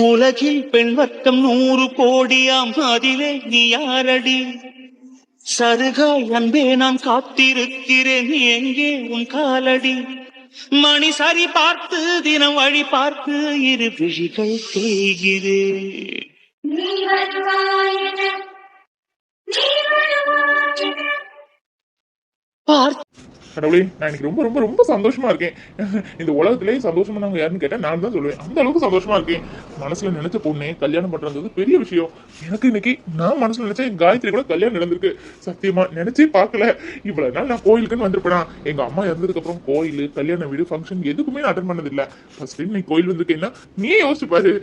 உலகில் பெண் வர்க்கம் 100 கோடியாம், அதிலே நீ யாரடி? சருகாய் அன்பே நான் காத்திருக்கிறேன், எங்கே உன் காலடி? மணி சரி பார்த்து தினம் வழி பார்த்து இரு விழிகள் தேய்கிறேன். கடவுளே, நான் எனக்கு ரொம்ப ரொம்ப ரொம்ப சந்தோஷமா இருக்கேன். இந்த உலகத்திலேயே சந்தோஷமா நாங்க யாருன்னு கேட்டா நான் தான் சொல்லுவேன். அந்த அளவுக்கு சந்தோஷமா இருக்கேன். மனசுல நினைச்ச பொண்ணே கல்யாணம் பண்றது பெரிய விஷயம். எனக்கு இன்னைக்கு நான் மனசுல நினைச்ச என் காயத்ரி கூட கல்யாணம் நடந்திருக்கு. சத்தியமா நினைச்சே பார்க்கல. இவ்வளவு நாள் நான் கோயிலுக்குன்னு வந்திருப்பேனா? எங்க அம்மா இறந்ததுக்கு அப்புறம் கோயில், கல்யாண வீடு, ஃபங்க்ஷன் எதுக்குமே நான் அட்டன் பண்ணது இல்ல. ஃபர்ஸ்ட் டைம் நீ கோயில் வந்திருக்கேன்னா நீயே யோசிச்சு பாரு.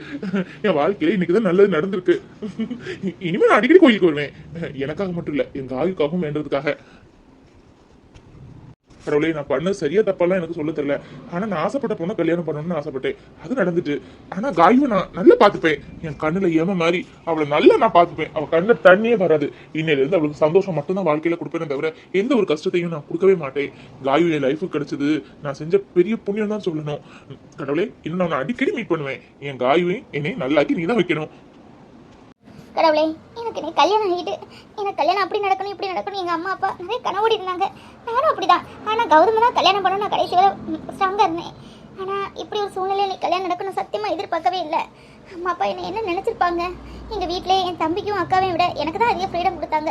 என் வாழ்க்கையில இன்னைக்குதான் நல்லது நடந்திருக்கு. இனிமே நான் அடிக்கடி கோயிலுக்கு வருவேன். எனக்காக மட்டும் இல்ல, எங்க ஆயுக்காகவும் வேண்டதுக்காக. கடவுளே, நான் பண்ணது சரியா தப்பாலாம் எனக்கு சொல்ல தெரியல. ஆனா நான் ஆசைப்பட்ட பொண்ணை கல்யாணம் பண்ணணும்னு ஆசைப்பட்டேன். அது நடந்துட்டு. ஆனா காயுவை நான் நல்லா பாத்துப்பேன். என் கண்ணுல ஏம மாதிரி அவளை நல்லா நான் பாத்துப்பேன். அவ கண்ணுல தண்ணியே வராது. இன்னையில இருந்து அவளுக்கு சந்தோஷம் மட்டும்தான் வாழ்க்கையில கொடுப்பேனே தவிர எந்த ஒரு கஷ்டத்தையும் நான் கொடுக்கவே மாட்டேன். காயு என் லைஃபுக்கு கிடைச்சது நான் செஞ்ச பெரிய புண்ணியம் தான் சொல்லணும். கடவுளே, இன்னும் நான் அடிக்கடி மீட் பண்ணுவேன். என் காயுவை என்னை நல்லாக்கி நீ தான் வைக்கணும். கடவுளே, எனக்கு நீ கல்யாணம் ஆகிட்டு எனக்கு கல்யாணம் அப்படி நடக்கணும் இப்படி நடக்கணும் எங்கள் அம்மா அப்பா நிறைய கனவோடி இருந்தாங்க. நானும் அப்படிதான். ஆனால் கௌதம் தான் கல்யாணம் பண்ணணும், நான் கடைசி வரை ஸ்ட்ராங்காக இருந்தேன். ஆனால் இப்படி ஒரு சூழ்நிலையில் நீ கல்யாணம் நடக்கணும் சத்தியமாக எதிர்பார்க்கவே இல்லை. அம்மா அப்பா என்னை என்ன நினச்சிருப்பாங்க? எங்கள் வீட்டிலே என் தம்பிக்கும் அக்காவையும் விட எனக்கு தான் அதிக ஃப்ரீடம் கொடுத்தாங்க.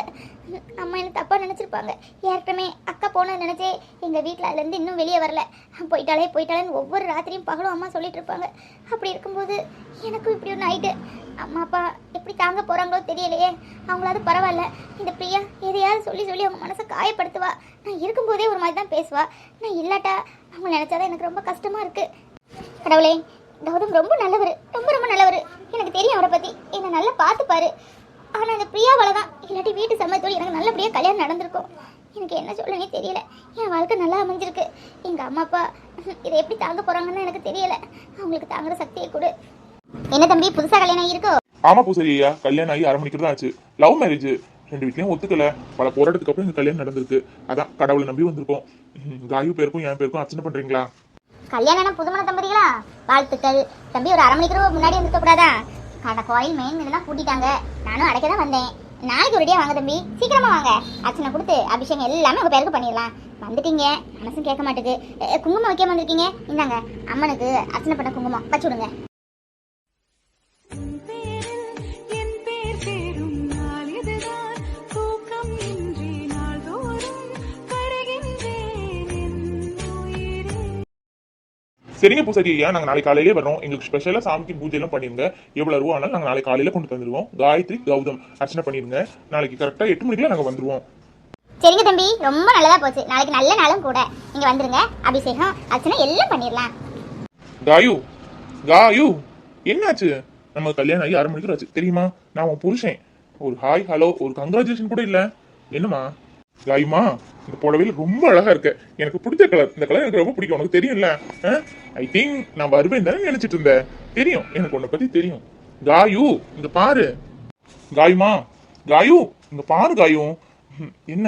அம்மா என்ன தப்பாக நினச்சிருப்பாங்க. ஏற்கனவே அக்கா போனது நினச்சே எங்கள் வீட்டில் அதுலேருந்து இன்னும் வெளியே வரல. போயிட்டாலேன்னு ஒவ்வொரு ராத்திரியும் பகலும் அம்மா சொல்லிட்டு இருப்பாங்க. அப்படி இருக்கும்போது எனக்கும் இப்படி ஒன்று ஆயிட்டு அம்மா அப்பா எப்படி தாங்க போகிறாங்களோ தெரியலையே. அவங்களாவது பரவாயில்ல. இந்த பிரியா எதையாவது சொல்லி அவங்க மனசை காயப்படுத்துவா. நான் இருக்கும்போதே ஒரு மாதிரி தான் பேசுவா. நான் இல்லாட்டா அவங்க நினச்சாதான் எனக்கு ரொம்ப கஷ்டமாக இருக்குது. கடவுளே, கௌதம் ரொம்ப நல்லவர், ரொம்ப நல்லவர். எனக்கு தெரியும் அவரை பற்றி. என்னை நல்லா பார்த்துப்பாரு. ஆனால் அந்த பிரியாவால தான் இல்லாட்டி வீட்டு சமயத்தோடு எனக்கு நல்லபடியாக கல்யாணம் நடந்திருக்கும். எனக்கு என்ன சொல்லனே தெரியல. என் வாழ்க்கை நல்லா அமைஞ்சிருக்கு. எங்கள் அம்மா அப்பா இதை எப்படி தாங்க போகிறாங்கன்னு எனக்கு தெரியலை. அவங்களுக்கு தாங்குற சக்தியை கொடு. என்ன தம்பி, புதுசாக கல்யாணம் இருக்கோ? ஆமா பூசரி ஐயா, கல்யாணம் ஆகி 1/2 மணிக்கு தான் ஆச்சு. Love marriage. 2 வீட்லயும் ஒத்துக்கல. பல போராட்டத்துக்கு அப்புறம் இந்த கல்யாணம் நடந்திருக்கு. அதான் கடவுளை நம்பி வந்திருக்கோம். காயு பேருக்கும் என் பேருக்கும் அர்ச்சனை பண்றீங்களா? கல்யாணம் புதுமண தம்பதிகளா? வாழ்த்துக்கள் தம்பி. ஒரு 1/2 மணிக்கு முன்னாடி வந்துருக்க கூடாதா? அந்த கோயில் மெயின் இதெல்லாம் கூட்டிட்டாங்க. நானும் அடைக்க தான் வந்தேன். நாளைக்கு ஒரேடியா வாங்க தம்பி, சீக்கிரமா வாங்க. அர்ச்சனை கொடுத்து அபிஷேகம் எல்லாமே உங்க பேருக்கு பண்ணிடலாம். வந்துட்டீங்க, மனசும் கேட்க மாட்டேங்குது. குங்குமம் வைக்காம வந்திருக்கீங்க. இந்தாங்க, அம்மனுக்கு அர்ச்சனை பண்ண குங்குமம் வச்சு விடுங்க. சரிங்க பூசாரி ஐயா, நாங்க நாளைக்கு காலையிலே வரோம். எங்களுக்கு ஸ்பெஷலா சாமிக்கு பூஜை எல்லாம் பண்ணிருங்க. எவ்வளவு ரூபா ஆனாலும் நாங்க நாளைக்கு காலையில கொண்டு தந்துருவோம். காயத்ரி கௌதம் அர்ச்சனை பண்ணிருங்க. நாளைக்கு கரெக்டா 8 மணிக்குள்ள நாங்க வந்துருவோம். சரிங்க தம்பி, ரொம்ப நல்லதா போச்சு. நாளைக்கு நல்ல நாளும் கூட. நீங்க வந்துருங்க. அபிஷேகம் அர்ச்சனை எல்லாம் பண்ணிடலாம். காயு என்னாச்சு? நம்ம கல்யாணம் ஆகி 1/2 மணிக்கு ஆச்சு தெரியுமா? நான் உன் புருஷன். ஒரு ஹாய் ஹலோ ஒரு கங்க்ராச்சுலேஷன் கூட இல்ல. என்னமா காயுமா, இந்த புடவையில ரொம்ப அழகா இருக்க. எனக்கு பிடிச்ச கலர். இந்த கலர் எனக்கு ரொம்ப பிடிக்கும். உனக்கு தெரியும்ல? ஐ திங்க் நான் வருவேன் தானே நினைச்சிட்டு இருந்தேன். தெரியும், எனக்கு உன்னை பத்தி தெரியும். காயு இங்க பாரு. காயுமா, காயு இங்க பாரு. காயு என்ன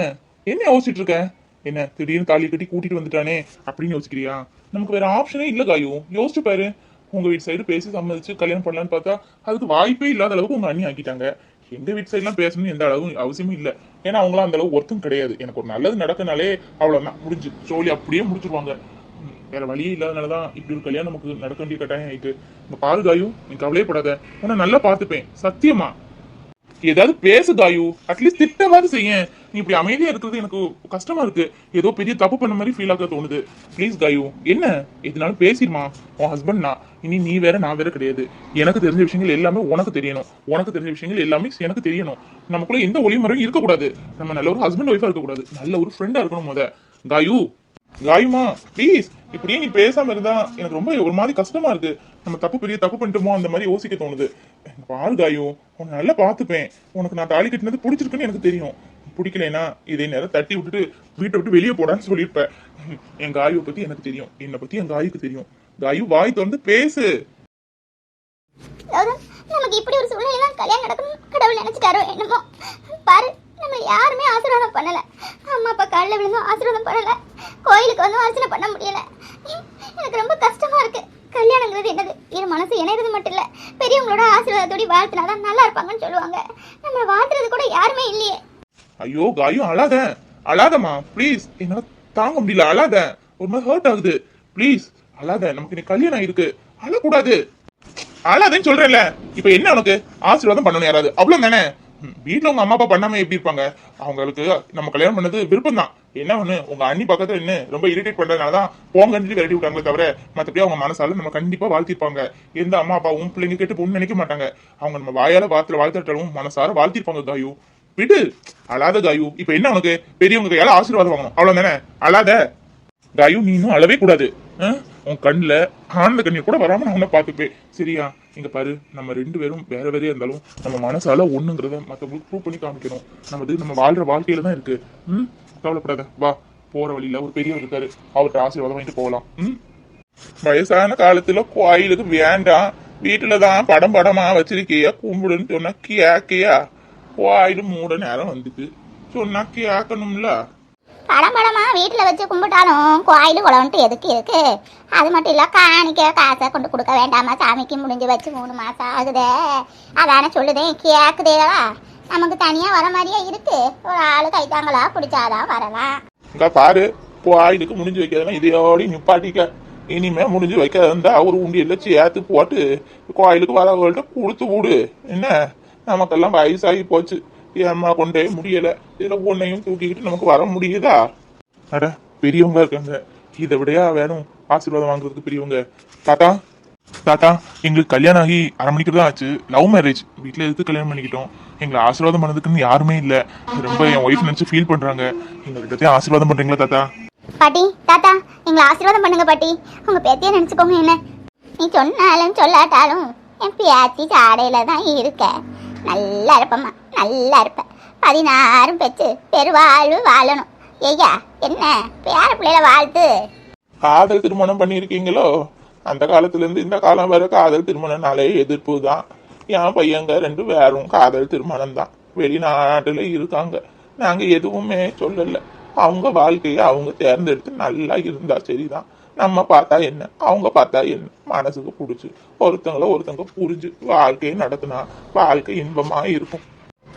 என்ன யோசிச்சுட்டு இருக்க? என்ன திடீர்னு தாலி கட்டி கூட்டிட்டு வந்துட்டானே அப்படின்னு யோசிக்கிறியா? நமக்கு வேற ஆப்ஷனே இல்ல காயு. யோசிச்சு பாரு. உங்க வீட்டு சைடு பேசி சம்மதிச்சு கல்யாணம் பண்ணலான்னு பார்த்தா அதுக்கு வாய்ப்பே இல்லாத அளவுக்கு உங்க அண்ணி ஆக்கிட்டாங்க. எங்க வீட்டு சைட்லாம் பேசணும்னு எந்த அளவு அவசியமும் இல்லை. ஏன்னா அவங்களாம் அந்த அளவு ஒர்த்தும் கிடையாது. எனக்கு ஒரு நல்லது நடக்கனாலே அவ்வளவுதான், முடிஞ்சு சோழி அப்படியே முடிச்சிருவாங்க. வேற வழியே இல்லாதனாலதான் இப்படி ஒரு கல்யாணம் நமக்கு நடக்க வேண்டிய கட்டாயம் ஆயிட்டு. இந்த பாரு காயு, நீ கவலையப்படாத. உன்னை நல்லா பார்த்துப்பேன் சத்தியமா. ஏதாவது பேசு காயு, அட்லீஸ்ட் திட்டமாவது செய்ய. நீ இப்படி அமைதியா இருக்கிறது எனக்கு கஷ்டமா இருக்கு. ஏதோ பெரிய தப்பு பண்ண மாதிரி ஃபீல் ஆக தோணுது. ப்ளீஸ் காயு, என்ன எதுனாலும் பேசிடுமா. உன் ஹஸ்பண்ட் நான், இனி நீ வேற நான் வேற கிடையாது. எனக்கு தெரிஞ்ச விஷயங்கள் எல்லாமே உனக்கு தெரியணும். உனக்கு தெரிஞ்ச விஷயங்கள் எல்லாமே எனக்கு தெரியணும். நமக்குள்ள எந்த ஒளிமுறையும் இருக்கக்கூடாது. நம்ம நல்ல ஒரு ஹஸ்பண்ட் ஒய்ஃபா இருக்கக்கூடாது. நல்ல ஒரு ஃப்ரெண்டா இருக்கணும். முத காயு, காயுமா ப்ளீஸ். இப்படியே நீ பேசாம இருந்தா எனக்கு ரொம்ப ஒரு மாதிரி கஷ்டமா இருக்கு. நம்ம பெரிய தப்பு பண்ணிட்டோமோ அந்த மாதிரி யோசிக்க தோணுது. பாரு காயு, உன்னை நல்லா பார்த்துப்பேன். உனக்கு நான் தாலி கட்டினது பிடிச்சிருக்குன்னு எனக்கு தெரியும். பிடிக்கலனா இதே நேரம் தட்டி விட்டுட்டு வீட்டை விட்டு வெளியே போடான்னு சொல்லியிருப்பேன். என் காயுவை பத்தி எனக்கு தெரியும். என்னை பத்தி என் காயுக்கு தெரியும். காயு வாய் திறந்து பேசு. நமக்கு இப்படி ஒரு சூழ்நிலை கல்யாணம் நடக்கணும் கடவுள் நினைச்சிட்டாரோ என்னமோ. பாரு, நம்ம யாருமே ஆசீர்வாதம் பண்ணல. அம்மா அப்பா காலில் விழுந்தும் ஆசீர்வாதம் பண்ணல. கோயிலுக்கு வந்து அர்ச்சனை பண்ண முடியல. எனக்கு ரொம்ப கஷ்டமா இருக்கு. கல்யாணங்கிறது என்னது? இது மனசு இணைறது மட்டும் இல்ல, பெரியவங்களோட ஆசீர்வாதத்தோடி வாழ்த்தினாதான் நல்லா இருப்பாங்கன்னு சொல்லுவாங்க. நம்ம வாழ்த்துறது கூட யாருமே இல்லையே. ஐயோ காயு, அழாதம்மா ப்ளீஸ். என்னால தாங்க முடியல, அழாத. ஒரு மாதிரி ஹர்ட் ஆகுது. ப்ளீஸ் அழாத. நமக்கு இன்னைக்கு கல்யாணம் இருக்கு, அழக்கூடாது. அழாதேன்னு சொல்றேன்ல. இப்ப என்ன உனக்கு? ஆசீர்வாதம் பண்ணணும் யாராவது, அவ்வளவு தானே? வீட்டுல உங்க அம்மா அப்பா பண்ணாம எப்படி இருப்பாங்க? அவங்களுக்கு நம்ம கல்யாணம் பண்ணது விருப்பம் தான். என்ன ஒண்ணு, உங்க அண்ணி பக்கத்துல என்ன ரொம்ப இரிட்டேட் பண்றதுனாலதான் போங்கன்னு விரட்டி விட்டாங்களே தவிர, மத்தபடி அவங்க மனசால நம்ம கண்டிப்பா வாழ்த்திருப்பாங்க. எந்த அம்மா அப்பாவும் பிள்ளைங்க கேட்டு பொண்ணு நினைக்க மாட்டாங்க. அவங்க நம்ம வாயால வாழ்த்தாட்டாலும் மனசார வாழ்த்திருப்பாங்க. காயு விடு, அழாத காயு. இப்ப என்ன உனக்கு? பெரியவங்க கையால ஆசீர்வாதம் வாங்கணும், அவ்வளவு தானே? அழாத காயு. நீ இன்னும் அழவே கூடாது. உன் கண்ணுல ஆனந்த கண்ணீர் கூட வராம நான் உன்னை பாத்துப்பேன், சரியா? இங்க பாரு, நம்ம 2 பேரும் வேற வேறையா இருந்தாலும் நம்ம மனசால ஒண்ணுங்கிறத மத்தவங்களுக்கு ப்ரூவ் பண்ணி காமிக்கணும். நம்ம வாழ்ற வாழ்க்கையில தான் இருக்கு. கவலைப்படாத, வா. போற வழியில ஒரு பெரியவர் இருக்காரு, அவர்கிட்ட ஆசீர்வாதம் வாங்கிட்டு போகலாம். வயசான காலத்துல கோயிலுக்கு வேண்டாம், வீட்டுலதான் படமா வச்சிருக்கியா, கும்பிடுன்னு சொன்னா கேக்கையா? கோயிலு மூட நேரம் வந்துட்டு சொன்னா கேட்கணும்ல. படமா வீட்டுல வச்சு கும்பிட்டாலும் கோயிலு குளம்ட்டு எதுக்கு இருக்கு? அது மட்டும் இல்ல, காணிக்க காசை கொண்டு கொடுக்க வேண்டாமா? சாமிக்கு முடிஞ்சு வச்சு 3 மாசம் ஆகுதே, அதானே சொல்லுதேன். கேக்குதேடா, நமக்கு தனியா வர மாதிரியே இருக்கு. ஒரு ஆளு கைத்தாங்களா பிடிச்சாதான் வரலாம். இங்க பாரு, கோயிலுக்கு முடிஞ்சு வைக்கிறதுனா இதையோட நிப்பாட்டிக்க. இனிமே முடிஞ்சு வைக்கிறதா ஒரு உண்டியல்ல சேர்த்து போட்டு கோயிலுக்கு வரவங்கள்ட்ட கொடுத்து விடு. என்ன, நமக்கெல்லாம் வயசாகி போச்சு, ஏமா கொண்டே முடியல. இதுல பொண்ணையும் தூக்கிக்கிட்டு நமக்கு வர முடியுதா? அட, பெரியவங்க இருக்காங்க, இதை விடையா வேணும் ஆசீர்வாதம் வாங்குறதுக்கு பெரியவங்க. தாத்தா, எங்களுக்கு கல்யாணம் ஆகி 1/2 மணிக்கு தான் ஆச்சு. Love marriage. வீட்டுல எதுக்கு கல்யாணம் பண்ணிக்கிட்டோம்? எங்களை ஆசீர்வாதம் பண்ணதுக்குன்னு யாருமே இல்ல. ரொம்ப என் ஒய்ஃப் நினைச்சு ஃபீல் பண்றாங்க. எங்ககிட்ட ஆசீர்வாதம் பண்றீங்களா தாத்தா? பாட்டி, தாத்தா, எங்களை ஆசீர்வாதம் பண்ணுங்க பாட்டி. உங்க பேத்திய நினைச்சுக்கோங்க. என்ன நீ சொன்னாலும் சொல்லாட்டாலும் என் பேத்தி சாடையில தான் இருக்க. நல்லா இருப்பம்மா, நல்லா இருப்ப. 16 பெற்று பெருவாழ்வு வாழணும். ஐயா, என்ன பேர பிள்ளைல வாழ்த்து. காதல் திருமணம் பண்ணிருக்கீங்களோ? அந்த காலத்துல இருந்து இந்த காலம் வரை காதல் திருமணம்னாலே எதிர்ப்பு தான். என் பையங்க 2 பேரும் காதல் திருமணம் தான், வெளிநாட்டுல இருக்காங்க. நாங்க எதுவுமே சொல்லல. அவங்க வாழ்க்கையை அவங்க தேர்ந்தெடுத்து நல்லா இருந்தா சரிதான். நம்ம பார்த்தா என்ன, அவங்க பார்த்தா என்ன, மனசுக்கு பிடிச்சு ஒருத்தவங்க புரிஞ்சு வாழ்க்கையை நடத்தினா வாழ்க்கை இன்பமா இருக்கும்.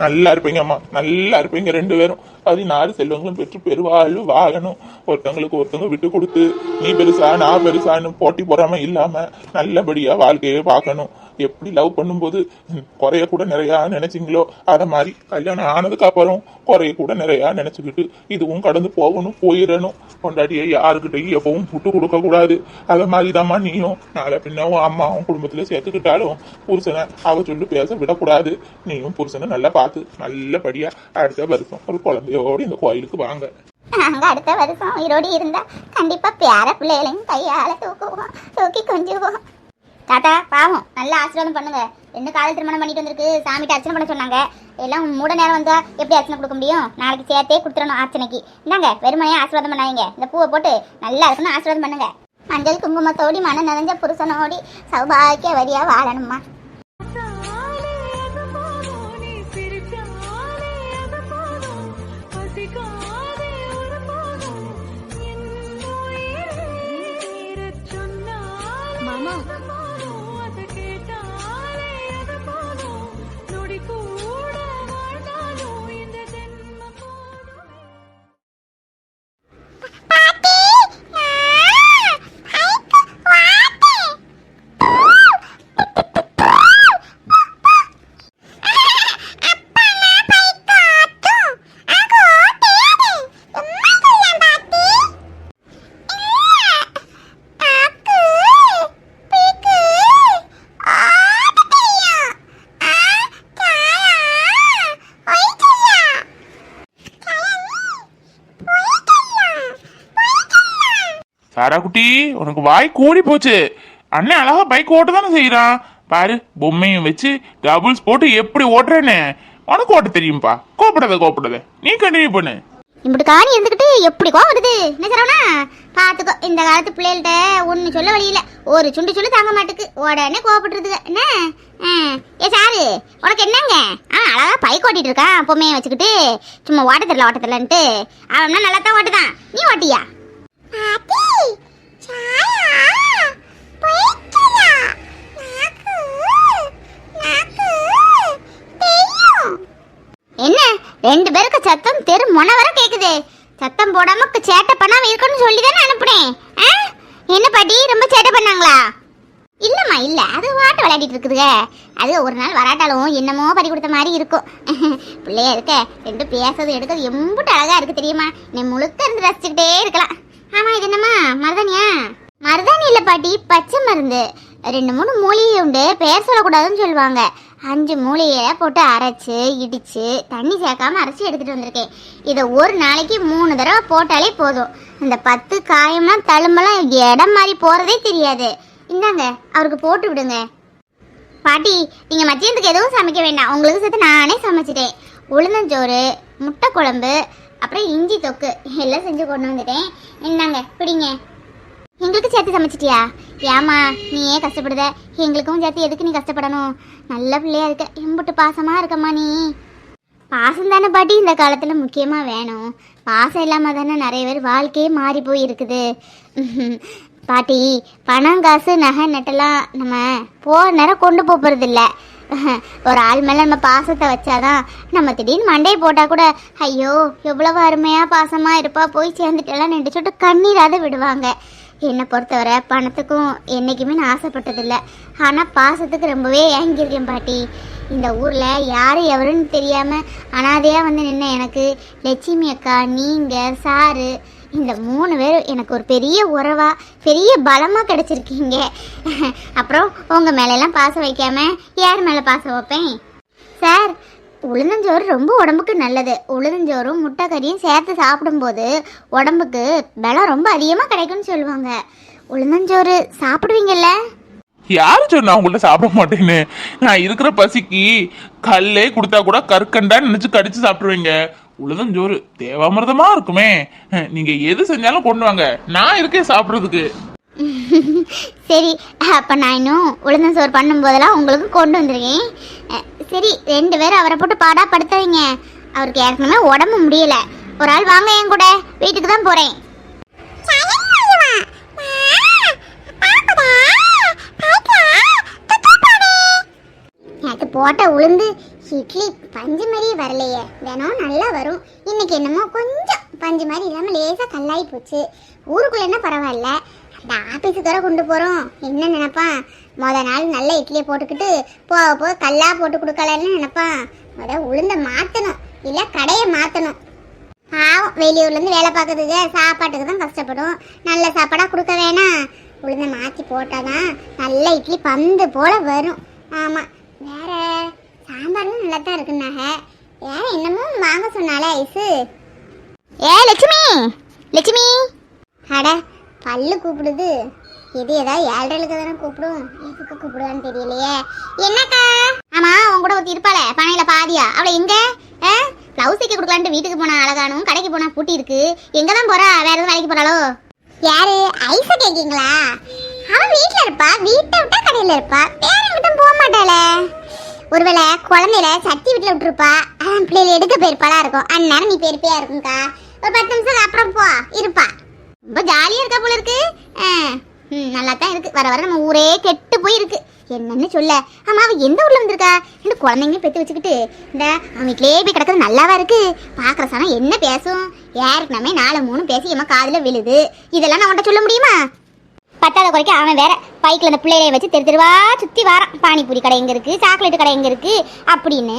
நல்லா இருப்பீங்க அம்மா, நல்லா இருப்பீங்க 2 பேரும். 16 செல்வங்களும் பெற்று பெருவாழ்வு வாழணும். ஒருத்தவங்க விட்டு கொடுத்து நீ பெருசா நான் பெருசான்னு போட்டி போடாம இல்லாம நல்லபடியா வாழ்க்கையை பார்க்கணும். எப்படி லவ் பண்ணும்போது குறைய கூட நிறைய நினைச்சிங்களோ, அத மாதிரி கல்யாணம் ஆனதுக்கு அப்புறம் குறைய கூட நிறைய நினைச்சுக்கிட்டு இதுவும் கடந்து போகணும், போயிடணும். கொண்டாடிய யாருக்கிட்டையும் எப்பவும் விட்டு கொடுக்க கூடாது. அத மாதிரிதாம்மா நீயும் நாளை பின்னவும் அம்மாவும் குடும்பத்துல சேர்த்துக்கிட்டாலும் புருஷனை அவ சொல்லி பேச விடக்கூடாது. நீயும் புருஷனை நல்லா பார்த்து நல்லபடியா அடுத்த வருஷம் ஒரு குழந்தையோடு இந்த கோயிலுக்கு வாங்க. நாங்க அடுத்த வருஷம் உயிரோடு இருந்தா கண்டிப்பா பேர பிள்ளைகளையும் கையால தூக்குவோம், தூக்கி கொஞ்சுவோம். தாத்தா, பாவம், நல்லா ஆசீர்வாதம் பண்ணுங்க. 2 காதல் திருமணம் பண்ணிட்டு வந்திருக்கு, சாமிக்கு அர்ச்சனை பண்ண சொன்னாங்க. எல்லாம் மூட நேரம் வந்தா எப்படி அர்ச்சனை கொடுக்க முடியும்? நாளைக்கு சேர்த்தே கொடுத்துடணும் அர்ச்சனைக்கு. இந்தாங்க, வெறுமனையா ஆசீர்வாதம் பண்ணாதீங்க. இந்த பூவை போட்டு நல்லா இருக்குன்னு ஆசீர்வாதம் பண்ணுங்க. மஞ்சள் குங்குமத்தோடி மன நிறைஞ்ச புருஷனோடி சௌபாக்கிய வரியா வாழணுமா. சாரா குட்டி, உனக்கு வாய் கூடி போச்சு. அண்ணன் அழகா பைக் ஓட்ட தானே செய்யறான். பாரு, பொம்மையும் வச்சு டபுள்ஸ் போட்டு எப்படி ஓட்டுறேன்னு. உனக்கு ஓட்ட தெரியும்பா. கோப்படாத, நீ கண்டினியூ பண்ணு. இப்படி காணி இருந்துகிட்டு எப்படி கோவப்படுது என்ன சரவணா? பாத்துக்கோ, இந்த காலத்து பிள்ளைகள்கிட்ட ஒன்னு சொல்ல வழியில ஒரு சுண்டு சொல்லு தாங்க மாட்டுக்கு, உடனே கோவப்பட்டுருதுங்க. என்ன ஏ சாரு, உனக்கு என்னங்க? அழகா பைக் ஓட்டிட்டு இருக்கான் பொம்மையை வச்சுக்கிட்டு. சும்மா ஓட்ட தெரியலன்ட்டு. அவன் நல்லா தான் ஓட்டுதான், நீ ஓட்டியா? ரெண்டு பேருக்கு சத்தம் தெரு முனை வர கேக்குது. சத்தம் போடாம சேட்டை பண்ணாம இருக்கணும்னு சொல்லி தானே அனுப்புனேன். என்ன பாட்டி ரொம்ப சேட்டை பண்ணாங்களா? இல்லம்மா இல்ல, அது வாட்டு விளையாடிட்டு இருக்குதுங்க. அது ஒரு நாள் வராட்டாலும் என்னமோ பறி கொடுத்த மாதிரி இருக்கும். பிள்ளையா இருக்க ரெண்டு பேசுறது எடுக்கிறது எம்பிட்டு அழகா இருக்கு தெரியுமா? நீ முழுக்க இருந்து ரசிச்சுக்கிட்டே இருக்கலாம். ஆமா, இது என்னம்மா மருதானியா? மருதாணி இல்ல பாட்டி, பச்சை மருந்து. 2-3 மூலிகை உண்டு, பேர் சொல்லக்கூடாதுன்னு சொல்லுவாங்க. 5 மூலிகையை போட்டு அரைச்சு இடிச்சு தண்ணி சேர்க்காம அரைச்சி எடுத்துட்டு வந்திருக்கேன். இதை ஒரு நாளைக்கு 3 தடவை போட்டாலே போதும். இந்த 10 காயம்லாம் தழும்பெல்லாம் இடம் மாதிரி போறதே தெரியாது. இந்தாங்க, அவருக்கு போட்டு விடுங்க. பாட்டி, நீங்க மதியத்துக்கு எதுவும் சமைக்க வேண்டாம், உங்களுக்கு சேர்த்து நானே சமைச்சிட்டேன். உளுந்தஞ்சோறு, முட்டை குழம்பு, அப்புறம் இஞ்சி தொக்கு எல்லாம் செஞ்சு கொண்டு வந்துட்டேன். இந்தாங்க பிடிங்க. எங்களுக்கு சேர்த்து சமைச்சிட்டியா? ஏமா நீ ஏன் கஷ்டப்படுத? எங்களுக்கும் சேர்த்து எதுக்கு நீ கஷ்டப்படணும்? நல்ல பிள்ளையா இருக்க, எம்பிட்டு பாசமா இருக்கம்மா நீ. பாசம் தானே பாட்டி இந்த காலத்துல முக்கியமா வேணும். பாசம் இல்லாம தானே நிறைய பேர் வாழ்க்கையே மாறி போய் இருக்குது. பாட்டி, பணம் காசு நகை நட்டெல்லாம் நம்ம போகிற நேரம் கொண்டு போகிறது இல்லை. ஒரு ஆள் மேலே நம்ம பாசத்தை வச்சாதான் நம்ம திடீர்னு மண்டையை போட்டால் கூட ஐயோ எவ்வளவு அருமையாக பாசமாக இருப்பா போய் சேர்ந்துட்டெல்லாம் நின்று சொல்லிட்டு கண்ணீராத விடுவாங்க. என்னை பொறுத்தவரை பணத்துக்கும் என்றைக்குமே நான் ஆசைப்பட்டதில்லை. ஆனால் பாசத்துக்கு ரொம்பவே ஏங்கியிருக்கேன் பாட்டி. இந்த ஊரில் யார் எவருன்னு தெரியாமல் அனாதையாக வந்து நின்ன எனக்கு லட்சுமி அக்கா, நீங்கள், சாரு, இந்த 3 பேர் எனக்கு ஒரு பெரிய உறவா பெரிய பலமாக கிடச்சிருக்கீங்க. அப்புறம் உங்கள் மேலெல்லாம் பாசம் வைக்காம யார் மேலே பாசம் வைப்பேன்? சார், உளுந்தஞ்சோறு ரொம்ப உடம்புக்கு நல்லது. உளுந்தஞ்சோறும் முட்டை கறியும் சேர்த்து சாப்பிடும்போது உடம்புக்கு பலம் ரொம்ப அதிகமாக கிடைக்கும்னு சொல்லுவாங்க. உளுந்தஞ்சோறு சாப்பிடுவீங்கல்ல? யாரு சொன்னா உங்கள்ட்ட சாப்பிட மாட்டேன்னு? நான் இருக்கிற பசிக்கு கல்லே கொடுத்தா கூட கற்கண்டான்னு நினைச்சு கடிச்சு சாப்பிடுவீங்க. உளுந்தஞ்சோறு தேவாமிர்தமா இருக்குமே. நீங்க எது செஞ்சாலும் கொண்டு வாங்க, நான் இருக்கேன் சாப்பிட்றதுக்கு. சரி, அப்போ நான் இன்னும் உளுந்தஞ்சோறு பண்ணும்போதெல்லாம் உங்களுக்கு கொண்டு வந்துருக்கேன். சரி, 2 பேரும் அவரை போட்டு பாடா படுத்துவீங்க. அவருக்கு ஏற்கனவே உடம்பு முடியல. ஒரு ஆள் வாங்க என் கூட, வீட்டுக்கு தான் போறேன். நேற்று போட்ட உளுந்து இட்லி பஞ்சு மாதிரி வரலையே, தினம் நல்லா வரும். இன்னைக்கு என்னமோ கொஞ்சம் பஞ்சு மாதிரி இல்லாமல் லேசாக கல்லாகி போச்சு. ஊருக்குள்ள என்ன பரவாயில்ல, அந்த ஆஃபீஸுக்கு வர கொண்டு போகிறோம். என்ன நினைப்பான், நாள் நல்ல இட்லியை போட்டுக்கிட்டு போக போக கல்லாக போட்டு கொடுக்கலன்னு நினைப்பான். உளுந்த மாற்றணும், இல்லை கடையை மாற்றணும். பாவம், வெளியூர்லேருந்து வேலை பார்க்குறதுக்கு சாப்பாட்டுக்கு தான் கஷ்டப்படும். நல்ல சாப்பாடாக கொடுக்க வேணாம். உளுந்த மாற்றி போட்டால் தான் நல்ல இட்லி பந்து போல் வரும். ஆமாம், வேற சாம்பார்லாம் நல்லா தான் இருக்குன்னாங்க. வேற என்னமோ வாங்க சொன்னாலே ஐஸு. லட்சுமி, லட்சுமி, அட பல்லு கூப்பிடுது. இது ஏதாவது 7:30 தானே கூப்பிடும், எதுக்கு கூப்பிடுவான்னு தெரியலையே. என்னக்கா? ஆமா, உன் கூட ஒருத்தி இருப்பாளே பனையில பாதியா, அவளை எங்க? பிளவுஸ் தைக்க கொடுக்கலான்ட்டு வீட்டுக்கு போனா அழகானும், கடைக்கு போனா பூட்டி இருக்கு. எங்கதான் போறா? வேற எதுவும் வேலைக்கு போறாளோ? யாரு? ஐஸ கேக்கீங்களா? அவன் வீட்டுல இருப்பா, வீட்டை விட்டா கடையில இருப்பா, வேற எங்கிட்ட போக மாட்டாளே. ஒருவேளை குழந்தையில சட்டி வீட்டுல விட்டுருப்பா, பிள்ளைகளை எடுக்க போயிருப்பாளா இருக்கும். அந்நேரம் நீ போயிருப்பையா இருக்கும்க்கா. ஒரு 10 நிமிஷம் அப்புறம் போ இருப்பா. ரொம்ப ஜாலியா இருக்கா போல இருக்கு. நல்லா தான் இருக்கு. வர வர நம்ம ஊரே கெட்டு போயிருக்கு. என்னன்னு சொல்ல. ஆமா, அவ எந்த ஊர்ல வந்திருக்கா? இந்த குழந்தைங்க பெத்து வச்சுக்கிட்டு இந்த அவன் வீட்டிலே போய் கிடக்குறது நல்லாவா இருக்கு? பாக்குற சனம் என்ன பேசும்? யாருக்கு நம்ம 4-3 பேசி எம்மா காதுல விழுது. இதெல்லாம் நான் உன்ட்ட சொல்ல முடியுமா? பத்தாத குறைக்க அவன் வேற பைக்கில் அந்த பிள்ளைய வச்சு தெருவா சுற்றி வாரான். பானிபூரி கடை எங்கே இருக்குது, சாக்லேட்டு கடை எங்கே இருக்குது அப்படின்னு.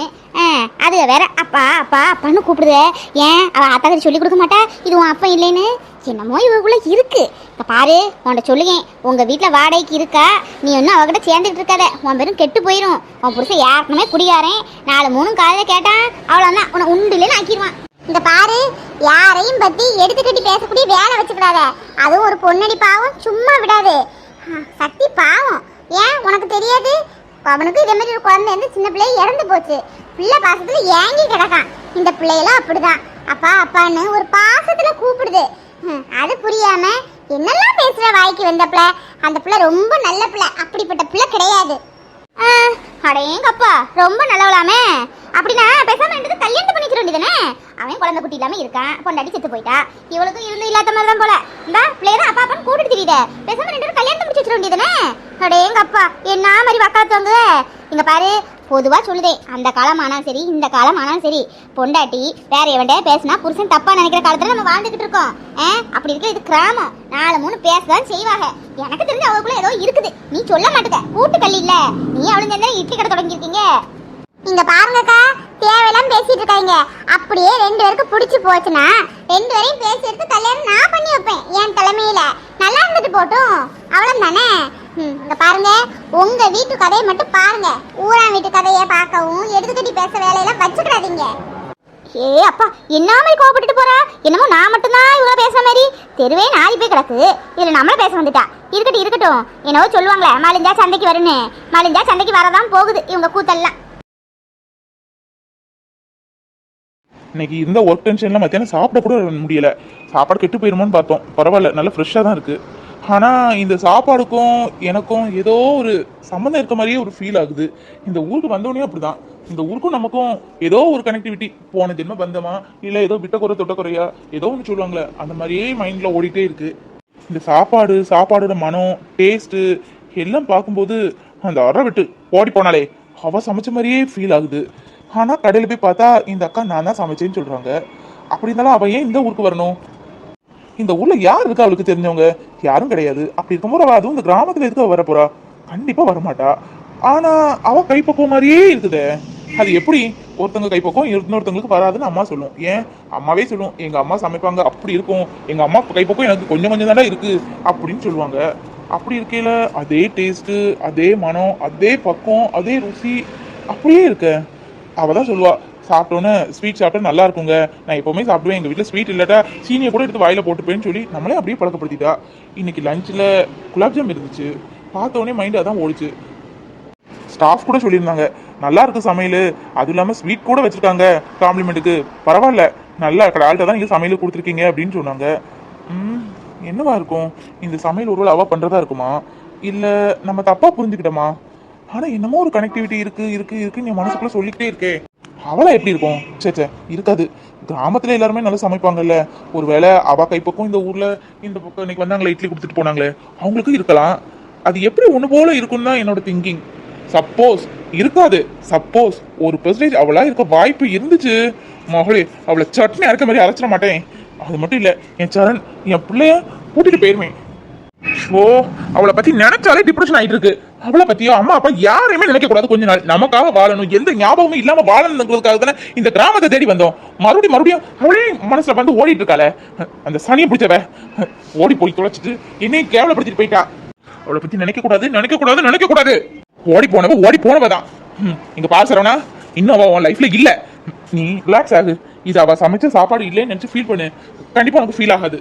அது வேற அப்பா அப்பா அப்பான்னு கூப்பிடுதே. ஏன் அவள் அத்தாக்கறி சொல்லி கொடுக்க மாட்டா இது உன் அப்பா இல்லைன்னு? என்னமோ இவக்குள்ள இருக்கு. இப்போ பாரு, உன்கிட்ட சொல்லுவேன், உங்கள் வீட்டில் வாடகைக்கு இருக்கா, நீ ஒன்றும் அவகிட்ட சேர்ந்துட்டு இருக்காத. உன் பேரும் கெட்டு போயிடும். உன் புருஷன் யாருக்குமே குடியாரேன். 4-3 காலையில் கேட்டான், அவ்வளோதான் உன்னை உண்டு இல்லைன்னு ஆக்கிடுவான். இந்த பாரு, யாரையும் பத்தி எடுத்துக்கட்டி பேசக்கூடிய வேலை வச்சுக்கூடாத. அதுவும் ஒரு பொண்ணடி பாவம் சும்மா விடாது. சக்தி பாவம், ஏன் உனக்கு தெரியாது? அவனுக்கு இதே மாதிரி ஒரு குழந்தை இருந்து சின்ன பிள்ளை இறந்து போச்சு. பிள்ளை பாசத்துல ஏங்கி கிடக்கான். இந்த பிள்ளையெல்லாம் அப்படிதான், அப்பா அப்பான்னு ஒரு பாசத்துல கூப்பிடுது. அது புரியாம என்னெல்லாம் பேசுற வாய்க்கு வந்த பிள்ளை. அந்த பிள்ளை ரொம்ப நல்ல பிள்ளை, அப்படிப்பட்ட பிள்ளை கிடையாது. அடேங்கப்பா, ரொம்ப நல்லவளாமே. அப்படின்னா பேசாம ரெண்டு கல்யாணம் பண்ணிக்க வேண்டியதானே? அவன் குழந்தை குட்டி இல்லாம இருக்கான், பொண்டாட்டி செத்து போயிட்டா. இவளுக்கும் இருந்து இல்லாத மாதிரி தான் போல. இந்த பிள்ளைதான் அப்பா அப்பான்னு கூட்டிட்டு தெரியுத. பேசாம ரெண்டு கல்யாணம் முடிச்சு வச்சிட வேண்டியதானே? அடேங்கப்பா, என்ன மாதிரி வக்காத்துவாங்க. இங்க பாரு, பொதுவா சொல்லுதே, அந்த காலம் ஆனாலும் சரி இந்த காலம் ஆனாலும் சரி, பொண்டாட்டி வேற எவன்டே பேசினா புருஷன் தப்பா நினைக்கிற காலத்துல நம்ம வாழ்ந்துகிட்டு இருக்கோம். அப்படி இருக்க இது கிராமம், 4-3 பேசதான் செய்வாங்க. எனக்கு தெரிஞ்ச அவங்களுக்குள்ள ஏதோ இருக்குது, நீ சொல்ல மாட்டுக்க. கூட்டுக்கல்லி இல்ல, நீ அவளுங்க என்ன இட்லி கடை தொடங்கியிருக்கீங்க. இங்க பாருங்கக்கா, தேவையெல்லாம் பேசிட்டு இருக்காங்க. அப்படியே 2 பேருக்கு பிடிச்சு போச்சுன்னா 2 பேரையும் பேசி எடுத்து கல்யாணம் நான் பண்ணி வைப்பேன் என் தலைமையில. நல்லா இருந்துட்டு போட்டும், அவ்வளவுதானே. இங்க பாருங்க, உங்க வீட்டு கதையை மட்டும் பாருங்க, ஊரா வீட்டு கதையை பார்க்கவும் எடுத்துக்கட்டி பேச வேலையெல்லாம் வச்சுக்கிறாதீங்க. ஏ அப்பா, என்ன மாதிரி கோவப்பட்டுட்டு போறா? என்னமோ நான் மட்டும்தான் இவ்வளவு பேசுற மாதிரி, தெருவே நாரி போய் கிடக்கு. இதுல நம்மள பேச வந்துட்டா. இருக்கட்டும், என்னவோ சொல்லுவாங்களே, மலிஞ்சா சந்தைக்கு வருன்னு. மலிஞ்சா சந்தைக்கு வரதான் போகுது இவங்க கூத்தெல்லாம். இன்னைக்கு இருந்த ஒர்க் டென்ஷன்லாம் மத்தியானம் சாப்பிட கூட முடியல. சாப்பாடு கெட்டு போயிருமோன்னு பார்த்தோம், பரவாயில்ல, நல்லா ஃப்ரெஷ்ஷாக தான் இருக்கு. ஆனால் இந்த சாப்பாடுக்கும் எனக்கும் ஏதோ ஒரு சம்மந்தம் இருக்க மாதிரியே ஒரு ஃபீல் ஆகுது. இந்த ஊருக்கு வந்தோடனே அப்படிதான். இந்த ஊருக்கும் நமக்கும் ஏதோ ஒரு கனெக்டிவிட்டி, போன ஜென்ம பந்தமா இல்லை ஏதோ விட்டக்குறை தொட்டக்குறையா ஏதோ ஒன்று சொல்லுவாங்களே, அந்த மாதிரியே மைண்டில் ஓடிட்டே இருக்கு. இந்த சாப்பாடோட மனம், டேஸ்ட்டு எல்லாம் பார்க்கும்போது அந்த அறை விட்டு ஓடி போனாலே அவ சமைச்ச மாதிரியே ஃபீல் ஆகுது. ஆனால் கடையில் போய் பார்த்தா இந்த அக்கா நான் தான் சமைச்சேன்னு சொல்கிறாங்க. அப்படி இருந்தாலும் அவள் ஏன் இந்த ஊருக்கு வரணும்? இந்த ஊரில் யார் இருக்கா அவளுக்கு தெரிஞ்சவங்க? யாரும் கிடையாது. அப்படி இருக்கும்போது அவள் அதுவும் இந்த கிராமத்தில் எதுக்கு அவள் வரப்போறா? கண்டிப்பாக வரமாட்டா. ஆனால் அவள் கைப்பக்குவம் மாதிரியே இருக்குதே. அது எப்படி ஒருத்தவங்க கைப்பக்குவம் இன்னொருத்தவங்களுக்கு வராதுன்னு அம்மா சொல்லும். ஏன் அம்மாவே சொல்லும், எங்கள் அம்மா சமைப்பாங்க அப்படி இருக்கும், எங்கள் அம்மா கைப்பக்குவம் எனக்கு கொஞ்சம் கொஞ்சம் தானே இருக்குது அப்படின்னு சொல்லுவாங்க. அப்படி இருக்கையில் அதே டேஸ்ட்டு, அதே மனம், அதே பக்குவம், அதே ருசி அப்படியே இருக்க. அவள் தான் சொல்லுவா, சாப்பிட்டோன்னே ஸ்வீட் சாப்பிட்டா நல்லா இருக்குங்க, நான் எப்போவுமே சாப்பிடுவேன், எங்கள் வீட்டில் ஸ்வீட் இல்லாட்டா சீனியை கூட எடுத்து வாயில் போட்டுப்பேன்னு சொல்லி நம்மளே அப்படியே பழக்கப்படுத்திட்டா. இன்னைக்கு லஞ்சில் குலாப்ஜாம் இருந்துச்சு, பார்த்தோன்னே மைண்டு அதான் ஓடிச்சு. ஸ்டாஃப் கூட சொல்லியிருந்தாங்க, நல்லா இருக்கு சமையல், அதுவும் இல்லாமல் ஸ்வீட் கூட வச்சுருக்காங்க காம்ப்ளிமெண்ட்டுக்கு, பரவாயில்ல, நல்லா ஆள்கிட்ட தான் நீங்கள் சமையல் கொடுத்துருக்கீங்க அப்படின்னு சொன்னாங்க. என்னவா இருக்கும் இந்த சமையல்? ஒருவேளை அவள் பண்ணுறதா இருக்குமா, இல்லை நம்ம தப்பாக புரிஞ்சுக்கிட்டோமா? ஆனால் என்னமோ ஒரு கனெக்டிவிட்டி இருக்குன்னு என் மனசுக்குள்ளே சொல்லிக்கிட்டே இருக்கே. அவளா எப்படி இருக்கும்? சே இருக்காது. கிராமத்தில் எல்லாருமே நல்லா சமைப்பாங்கல்ல, ஒருவேளை அவள் கைப்பக்கம் இந்த ஊரில் இந்த பக்கம் இன்னைக்கு வந்தாங்களே இட்லி கொடுத்துட்டு போனாங்களே, அவங்களுக்கும் இருக்கலாம். அது எப்படி ஒன்று போல இருக்குன்னு தான் என்னோட திங்கிங். சப்போஸ் இருக்காது, சப்போஸ் 1% அவளா இருக்க வாய்ப்பு இருந்துச்சு, மகளே அவளை சட்னி அரைக்க மாதிரி அரைச்சிட மாட்டேன். அது மட்டும் இல்லை, என் சரண் என் பிள்ளைய கூட்டிட்டு போயிருவேன். ஓ, அவளை பத்தி நினைச்சாலே டிப்ரெஷன் ஆயிட்டு இருக்கு. அவளை பத்தியோ அம்மா அப்பா யாரையுமே நினைக்க கூடாது. கொஞ்ச நாள் நமக்காக வாழணும், எந்த ஞாபகமும் இல்லாம வாழணுங்கிறதுக்காக தானே இந்த கிராமத்தை தேடி வந்தோம். மறுபடியும் அவளே மனசுல வந்து ஓடிட்டு இருக்காளே, அந்த சனியை பிடிச்சவ ஓடி போய் தொலைச்சிட்டு என்னையும் கேவலப்படுத்திட்டு போயிட்டா. அவளை பத்தி நினைக்க கூடாது. ஓடி போனவதான். இங்க பாசறவனா இன்னும் அவ உன் லைஃப்ல இல்ல. நீ ரிலாக்ஸ் ஆகு. இது அவ சமைச்ச சாப்பாடு இல்லைன்னு நினைச்சு ஃபீல் பண்ணு, கண்டிப்பா உனக்கு ஃபீல் ஆகாது.